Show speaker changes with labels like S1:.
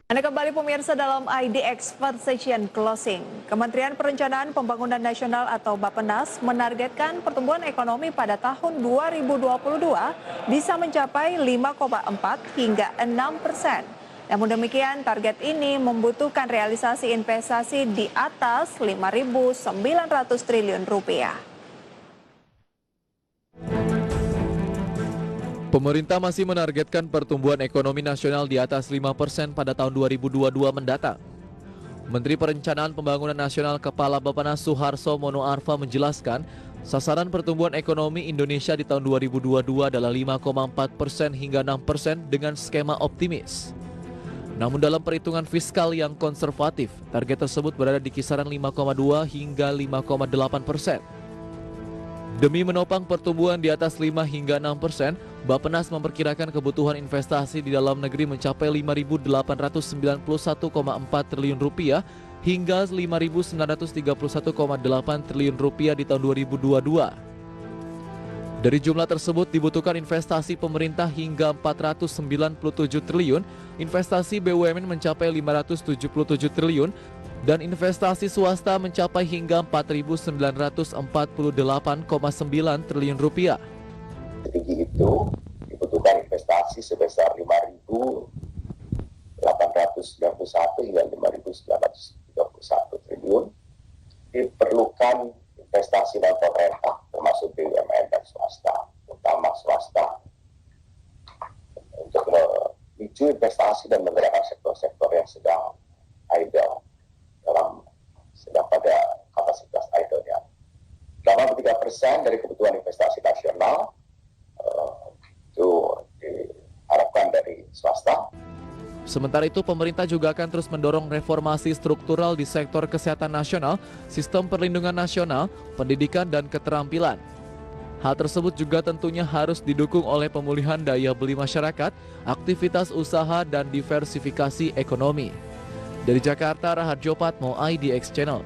S1: Anda kembali pemirsa dalam IDX Session Closing. Kementerian Perencanaan Pembangunan Nasional atau Bappenas menargetkan pertumbuhan ekonomi pada tahun 2022 bisa mencapai 5,4 hingga 6%. Namun demikian, target ini membutuhkan realisasi investasi di atas 5.900 triliun rupiah.
S2: Pemerintah masih menargetkan pertumbuhan ekonomi nasional di atas 5% pada tahun 2022 mendatang. Menteri Perencanaan Pembangunan Nasional Kepala Bappenas Suharso Mono Arfa menjelaskan, sasaran pertumbuhan ekonomi Indonesia di tahun 2022 adalah 5,4% hingga 6% dengan skema optimis. Namun dalam perhitungan fiskal yang konservatif, target tersebut berada di kisaran 5,2 hingga 5,8%. Demi menopang pertumbuhan di atas 5 hingga 6%, Bappenas memperkirakan kebutuhan investasi di dalam negeri mencapai 5.891,4 triliun rupiah hingga 5.931,8 triliun rupiah di tahun 2022. Dari jumlah tersebut dibutuhkan investasi pemerintah hingga 497 triliun, investasi BUMN mencapai 577 triliun, dan investasi swasta mencapai hingga 4.948,9 triliun rupiah.
S3: Setinggi itu dibutuhkan investasi sebesar 5.891 hingga 5.931 triliun. Diperlukan investasi non pemerintah termasuk BUMN dan swasta, utama swasta, untuk memicu investasi dan menggerakkan sektor-sektor yang sedang idle, sedang pada kapasitas idle-nya. 83% dari kebutuhan investasi nasional itu diharapkan dari swasta.
S2: Sementara itu, pemerintah juga akan terus mendorong reformasi struktural di sektor kesehatan nasional, sistem perlindungan nasional, pendidikan, dan keterampilan. Hal tersebut juga tentunya harus didukung oleh pemulihan daya beli masyarakat, aktivitas usaha, dan diversifikasi ekonomi. Dari Jakarta, Raharjo Patmo, IDX Channel.